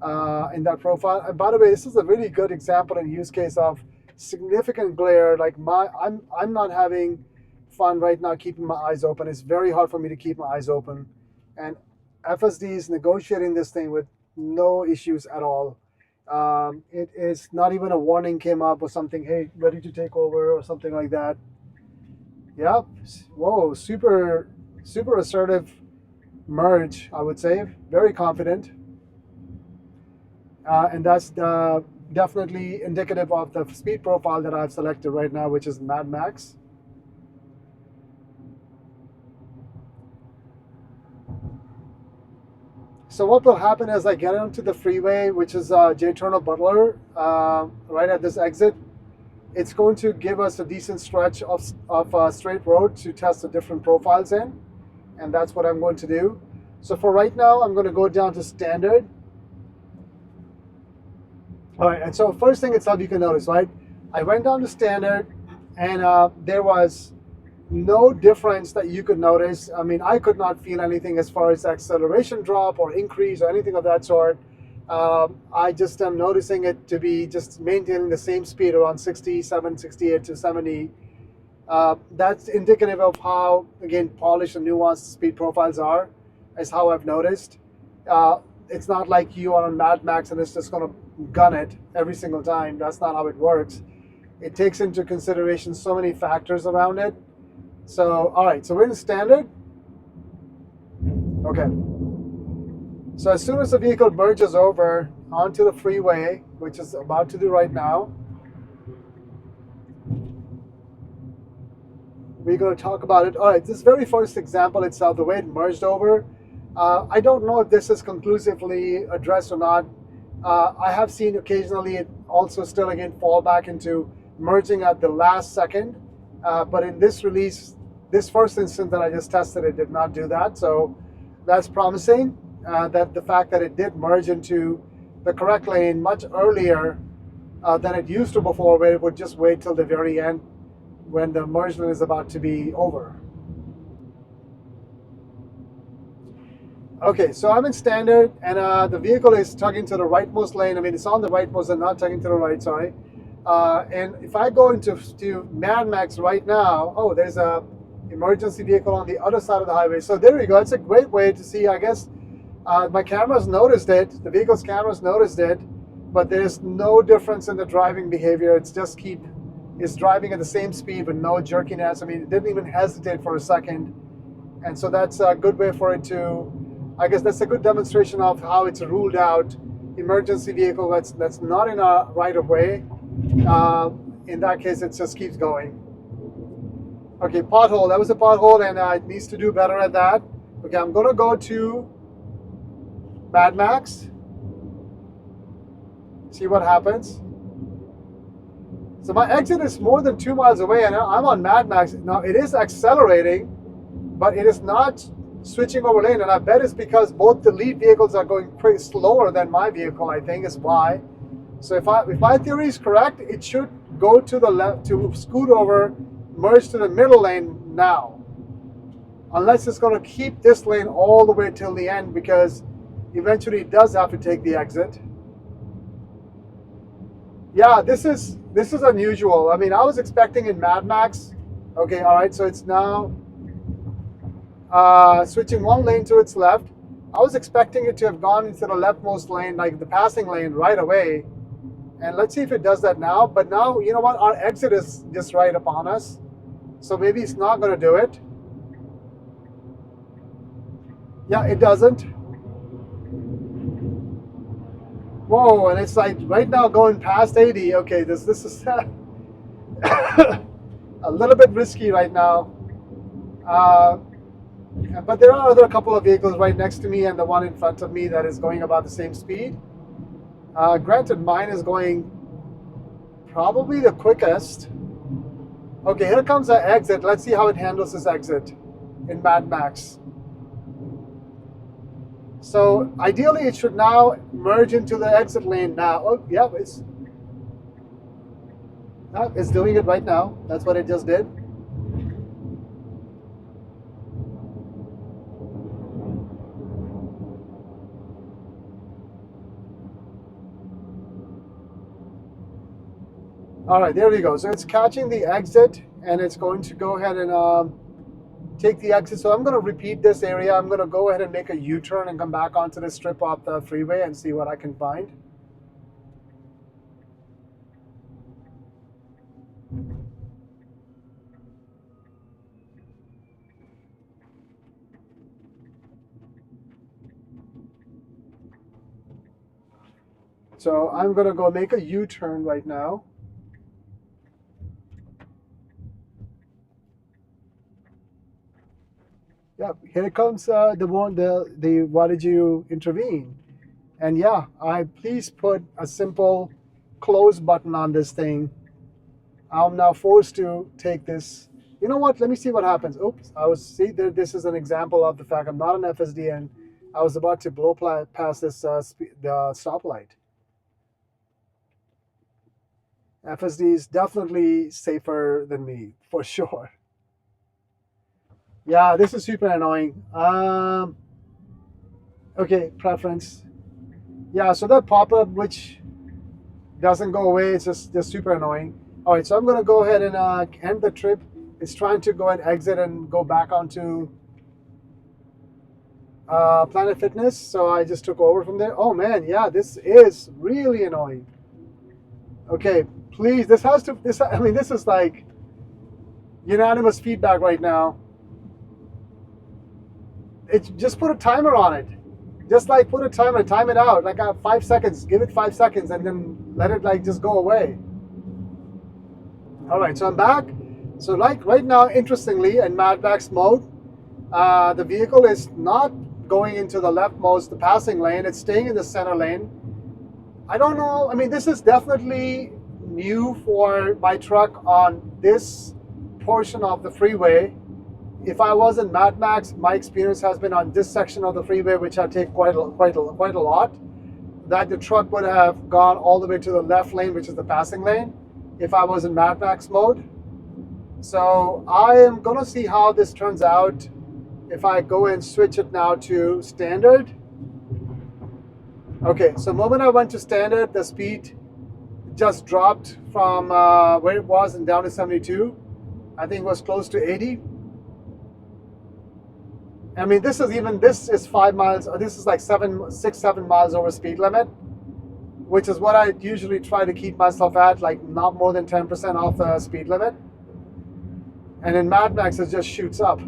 in that profile. And by the way, this is a really good example and use case of significant glare. Like I'm not having fun right now keeping my eyes open. It's very hard for me to keep my eyes open. And FSD is negotiating this thing with no issues at all. It is not even a warning came up or something, hey, ready to take over or something like that. Yep. Whoa, super assertive merge, I would say. Very confident. And that's definitely indicative of the speed profile that I've selected right now, which is MadMax. So what will happen as I get onto the freeway, which is J. Turner Butler, right at this exit, it's going to give us a decent stretch of straight road to test the different profiles in. And that's what I'm going to do. So for right now, I'm going to go down to standard. All right, and so first thing itself you can notice, right? I went down to standard, and there was no difference that you could notice. I mean, I could not feel anything as far as acceleration drop or increase or anything of that sort. I just am noticing it to be just maintaining the same speed around 67, 68 to 70. That's indicative of how, again, polished and nuanced speed profiles are, is how I've noticed. It's not like you are on MadMax and it's just going to gun it every single time. That's not how it works. It takes into consideration so many factors around it. So, all right, so we're in standard. Okay. So as soon as the vehicle merges over onto the freeway, which is about to do right now, we're going to talk about it. All right, this very first example itself, the way it merged over, I don't know if this is conclusively addressed or not. I have seen occasionally it also still again fall back into merging at the last second. But in this release, this first instance that I just tested, it did not do that. So that's promising, that the fact that it did merge into the correct lane much earlier than it used to before, where it would just wait till the very end when the merge lane is about to be over. Okay, so I'm in standard, and the vehicle is tugging to the rightmost lane. I mean, it's on the rightmost and not tugging to the right, sorry. And if I go into MadMax right now, oh, there's a emergency vehicle on the other side of the highway. So there we go. It's a great way to see, I guess, my cameras noticed it. The vehicle's cameras noticed it, but there's no difference in the driving behavior. It's just it's driving at the same speed with no jerkiness. I mean, it didn't even hesitate for a second. And so that's a good way for it to, I guess that's a good demonstration of how it's ruled out emergency vehicle that's not in a right of way. In that case, it just keeps going. Okay, pothole. That was a pothole, and it needs to do better at that. Okay, I'm going to go to MadMax. See what happens. So my exit is more than 2 miles away, and I'm on MadMax. Now, it is accelerating, but it is not switching over lane, and I bet it's because both the lead vehicles are going pretty slower than my vehicle, I think is why. So if my theory is correct, it should go to the left, to scoot over, merge to the middle lane now. Unless it's going to keep this lane all the way till the end, because eventually it does have to take the exit. Yeah, this is unusual. I mean, I was expecting in MadMax. Okay, all right, so it's now switching one lane to its left. I was expecting it to have gone into the leftmost lane, like the passing lane, right away. And let's see if it does that now. But now, you know what? Our exit is just right upon us. So maybe it's not going to do it. Yeah, it doesn't. Whoa, and it's like right now going past 80. Okay, this is a little bit risky right now. But there are a couple of vehicles right next to me and the one in front of me that is going about the same speed. Granted, mine is going probably the quickest. Okay, here comes the exit. Let's see how it handles this exit in MadMax. So ideally, it should now merge into the exit lane now. Oh, yeah, it's doing it right now. That's what it just did. All right, there we go. So it's catching the exit, and it's going to go ahead and take the exit. So I'm going to repeat this area. I'm going to go ahead and make a U-turn and come back onto the strip of the freeway and see what I can find. So I'm going to go make a U-turn right now. Yep, here comes the why did you intervene? And yeah, please put a simple close button on this thing. I'm now forced to take this. You know what? Let me see what happens. Oops, see there. This is an example of the fact I'm not an FSD, and I was about to blow past this the stoplight. FSD is definitely safer than me, for sure. Yeah, this is super annoying. Okay, preference. Yeah, so that pop-up, which doesn't go away, it's just super annoying. All right, so I'm going to go ahead and end the trip. It's trying to go and exit and go back onto Planet Fitness, so I just took over from there. Oh man, yeah, this is really annoying. Okay, please, this is like unanimous feedback right now. Just put a timer on it. Just like put a timer, time it out, like 5 seconds. Give it 5 seconds, and then let it like just go away. All right, so I'm back. So like right now, interestingly, in MadMax mode, the vehicle is not going into the leftmost, the passing lane. It's staying in the center lane. I don't know. I mean, this is definitely new for my truck on this portion of the freeway. If I was in MadMax, my experience has been on this section of the freeway, which I take quite a lot, that the truck would have gone all the way to the left lane, which is the passing lane, if I was in MadMax mode. So I am going to see how this turns out if I go and switch it now to standard. Okay, so the moment I went to standard, the speed just dropped from where it was and down to 72. I think it was close to 80. I mean, this is 5 miles, or this is like 7 miles over speed limit, which is what I usually try to keep myself at, like not more than 10% off the speed limit. And in MadMax, it just shoots up.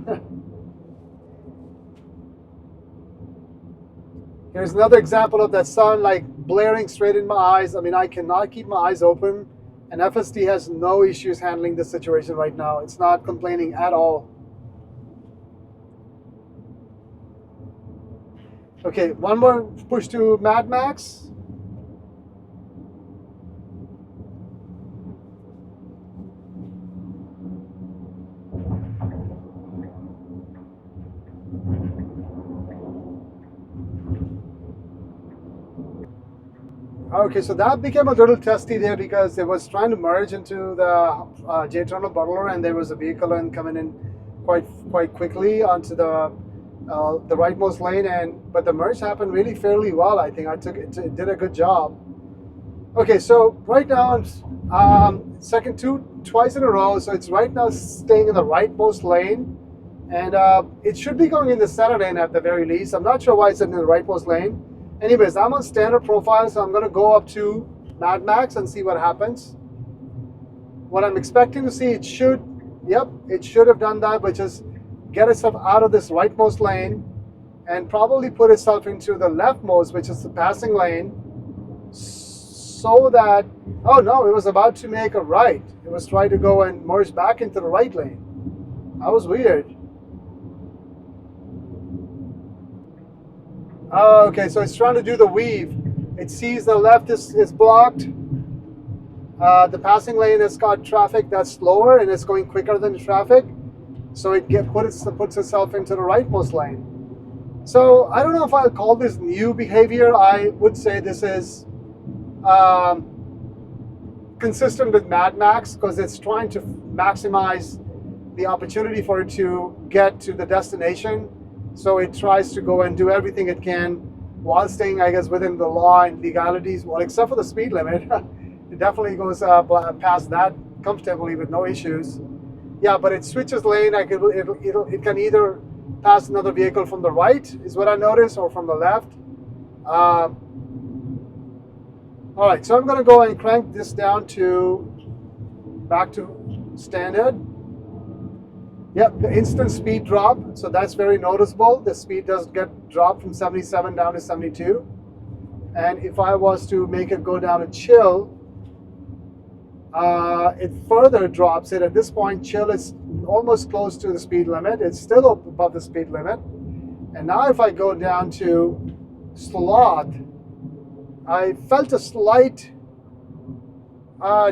Here's another example of that sun like blaring straight in my eyes. I mean, I cannot keep my eyes open, and FSD has no issues handling this situation right now. It's not complaining at all. Okay, one more push to MadMax. Okay, so that became a little testy there because it was trying to merge into the J-tunnel bottler, and there was a vehicle coming in quite quickly onto the rightmost lane, but the merge happened really fairly well. I think it did a good job. Okay, so right now twice in a row, so it's right now staying in the rightmost lane, and it should be going in the center lane at the very least. I'm not sure why it's in the rightmost lane. Anyways, I'm on standard profile, so I'm going to go up to MadMax and see what happens. What I'm expecting to see, it should have done that, which is get itself out of this rightmost lane and probably put itself into the leftmost, which is the passing lane, so that, oh no, it was about to make a right. It was trying to go and merge back into the right lane. That was weird. Oh, okay, so it's trying to do the weave. It sees the left is blocked. The passing lane has got traffic that's slower and it's going quicker than the traffic. So it puts itself into the rightmost lane. So I don't know if I'll call this new behavior. I would say this is consistent with MadMax, because it's trying to maximize the opportunity for it to get to the destination. So it tries to go and do everything it can while staying, I guess, within the law and legalities, well, except for the speed limit. It definitely goes past that comfortably with no issues. Yeah, but it switches lane. Like it can either pass another vehicle from the right, is what I noticed, or from the left. Um, all right, so I'm going to go and crank this down to back to standard. Yep, the instant speed drop, so that's very noticeable. The speed does get dropped from 77 down to 72. And if I was to make it go down to chill, it further drops it. At this point, chill is almost close to the speed limit. It's still above the speed limit. And now if I go down to Sloth, I felt a slight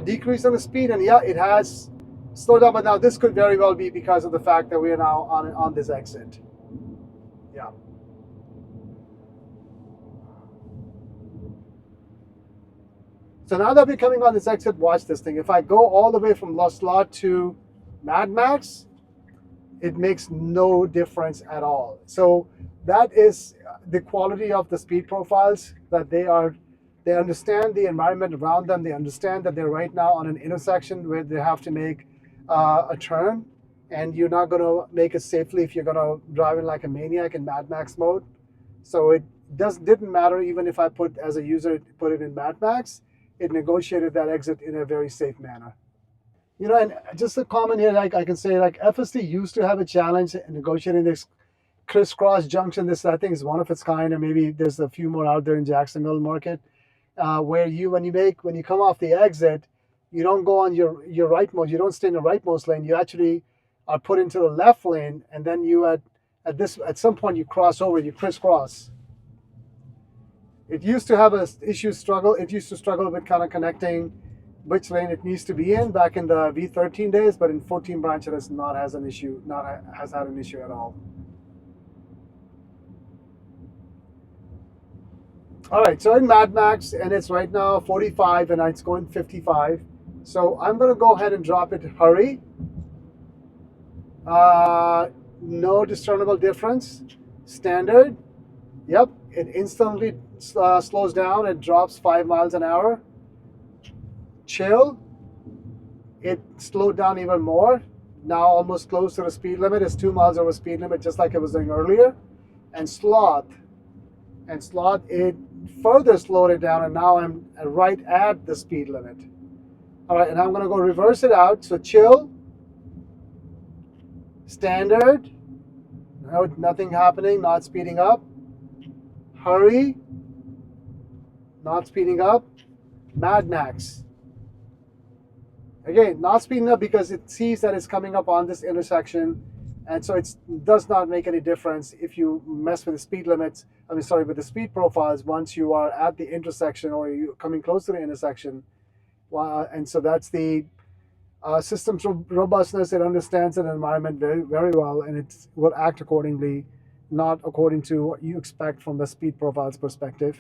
decrease in the speed, and yeah, it has slowed down, but now this could very well be because of the fact that we are now on this exit. Yeah. So now that we're coming on this exit, watch this thing. If I go all the way from Sloth to MadMax, it makes no difference at all. So that is the quality of the speed profiles, that they understand the environment around them. They understand that they're right now on an intersection where they have to make a turn, and you're not going to make it safely if you're going to drive in like a maniac in Mad Max mode. So it didn't matter even if I put, as a user, put it in Mad Max. It negotiated that exit in a very safe manner. You know, and just a comment here, like I can say, like FSD used to have a challenge in negotiating this crisscross junction. This, I think, is one of its kind, and maybe there's a few more out there in Jacksonville market, where when you come off the exit, you don't go on your rightmost, you don't stay in the rightmost lane. You actually are put into the left lane, and then you at some point you cross over, you crisscross. It used to have it used to struggle with kind of connecting which lane it needs to be in back in the V13 days, but in 14 branch it has had an issue at all. All right, so in Mad Max, and it's right now 45 and it's going 55. So I'm going to go ahead and drop it hurry. No discernible difference. Standard. Yep, it instantly slows down. It drops 5 miles an hour. Chill. It slowed down even more. Now almost close to the speed limit. It's 2 miles over speed limit, just like it was doing earlier. And Sloth, it further slowed it down, and now I'm right at the speed limit. All right, and I'm going to go reverse it out. So chill, standard, no, nothing happening, not speeding up. Hurry, not speeding up. Mad Max. Again, not speeding up because it sees that it's coming up on this intersection, and so it does not make any difference if you mess with the speed limits. With the speed profiles once you are at the intersection or you're coming close to the intersection. And so that's the system's robustness. It understands an environment very, very well, and it will act accordingly, not according to what you expect from the speed profiles perspective.